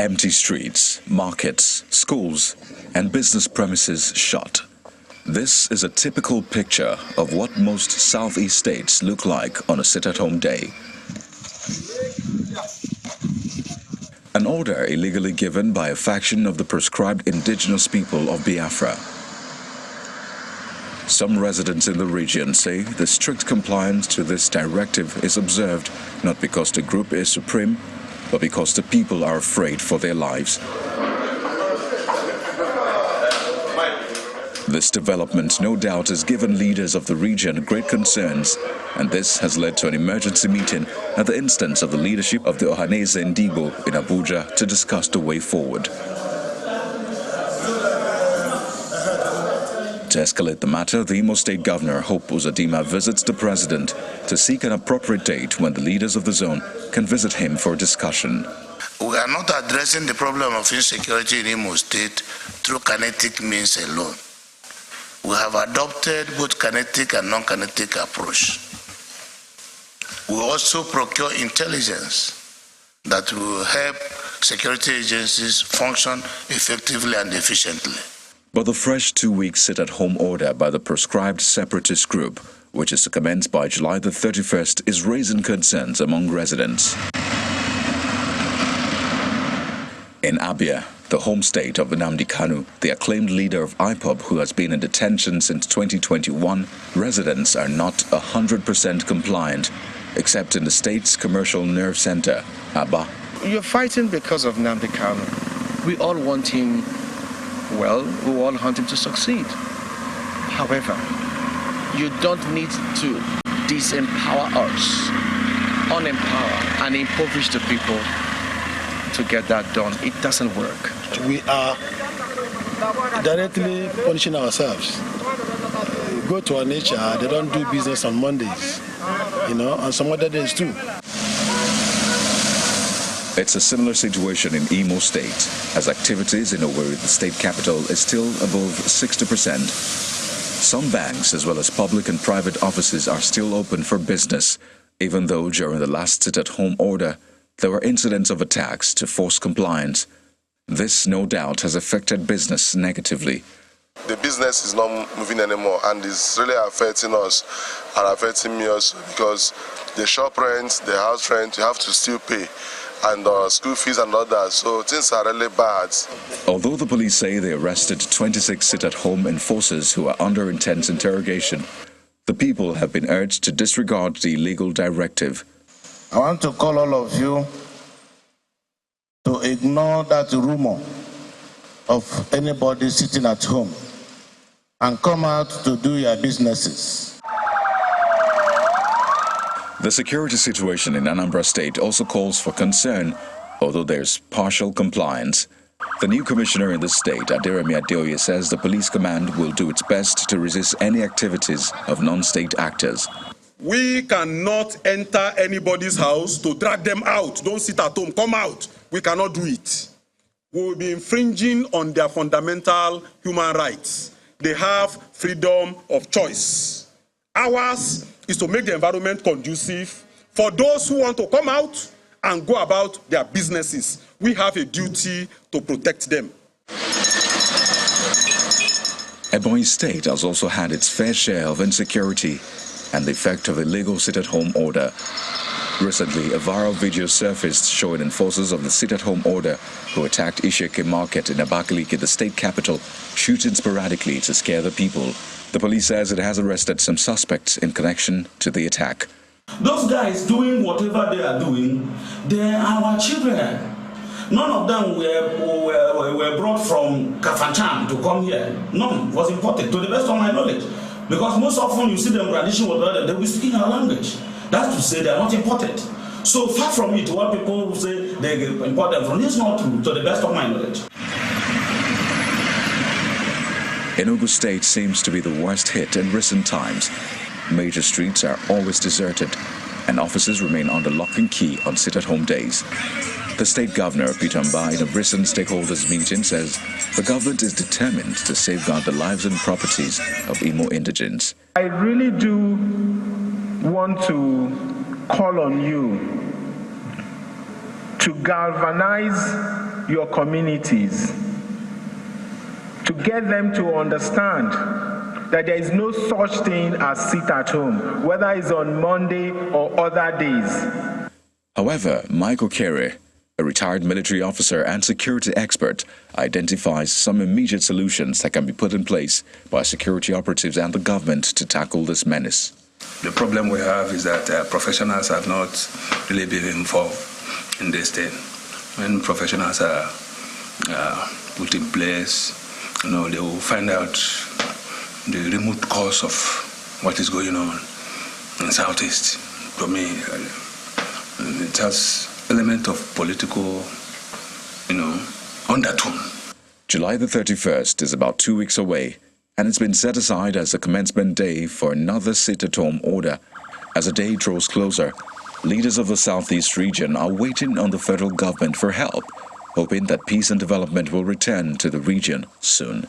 Empty streets, markets, schools, and business premises shut. This is a typical picture of what most southeast states look like on a sit-at-home day. An order illegally given by a faction of the proscribed indigenous people of Biafra. Some residents in the region say the strict compliance to this directive is observed not because the group is supreme, but because the people are afraid for their lives. This development, no doubt, has given leaders of the region great concerns, and this has led to an emergency meeting at the instance of the leadership of the Ohanese Ndibo in Abuja to discuss the way forward. To escalate the matter, the Imo State Governor, Hope Uzodimma, visits the president to seek an appropriate date when the leaders of the zone can visit him for discussion. We are not addressing the problem of insecurity in Imo State through kinetic means alone. We have adopted both kinetic and non-kinetic approach. We also procure intelligence that will help security agencies function effectively and efficiently. But the fresh 2-week sit-at-home order by the proscribed separatist group, which is to commence by July the 31st, is raising concerns among residents. In Abia, the home state of Nnamdi Kanu, the acclaimed leader of IPOB who has been in detention since 2021, residents are not 100% compliant, except in the state's commercial nerve center, Aba. You're fighting because of Nnamdi Kanu. We all want him well, we all want him to succeed. However, you don't need to disempower us, unempower and impoverish the people to get that done. It doesn't work. We are directly punishing ourselves. We go to our nature, they don't do business on Mondays, on some other days too. It's a similar situation in Imo State, as activities in Owerri, the state capital, is still above 60%. Some banks, as well as public and private offices, are still open for business, even though during the last sit-at-home order, there were incidents of attacks to force compliance. This, no doubt, has affected business negatively. The business is not moving anymore, and it's really affecting us and affecting me also, because the shop rent, the house rent, you have to still pay, and school fees and others, so things are really bad. Although the police say they arrested 26 sit-at-home enforcers who are under intense interrogation, the people have been urged to disregard the illegal directive. I want to call all of you to ignore that rumor of anybody sitting at home and come out to do your businesses. The security situation in Anambra State also calls for concern, although there's partial compliance. The new commissioner in the state, Aderemi Adeoye, says the police command will do its best to resist any activities of non-state actors. We cannot enter anybody's house to drag them out. Don't sit at home, come out. We cannot do it. We will be infringing on their fundamental human rights. They have freedom of choice. Ours is to make the environment conducive for those who want to come out and go about their businesses. We have a duty to protect them. Ebonyi State has also had its fair share of insecurity and the effect of the illegal sit-at-home order. Recently, a viral video surfaced showing enforcers of the sit-at-home order who attacked Isheke Market in Abakaliki, the state capital, shooting sporadically to scare the people. The police says it has arrested some suspects in connection to the attack. Those guys doing whatever they are doing, they are our children. None of them were brought from Kafanchan to come here. None was imported, to the best of my knowledge. Because most often you see them brandishing whatever, they will speak our language. That's to say they are not imported. So far from it, what people say they import them from, is not true, to the best of my knowledge. Enugu State seems to be the worst hit in recent times. Major streets are always deserted, and offices remain under lock and key on sit-at-home days. The state governor, Peter Mba, in a recent stakeholders meeting, says the government is determined to safeguard the lives and properties of Imo indigents. I really do want to call on you to galvanize your communities, to get them to understand that there is no such thing as sit at home, whether it's on Monday or other days. However, Michael Carey, a retired military officer and security expert, identifies some immediate solutions that can be put in place by security operatives and the government to tackle this menace. The problem we have is that professionals have not really been involved in this thing. When professionals are put in place, they will find out the remote cause of what is going on in Southeast. To me, it has element of political, undertone. July the 31st is about 2 weeks away, and it's been set aside as the commencement day for another sit-at-home order. As the day draws closer, leaders of the Southeast region are waiting on the federal government for help, hoping that peace and development will return to the region soon.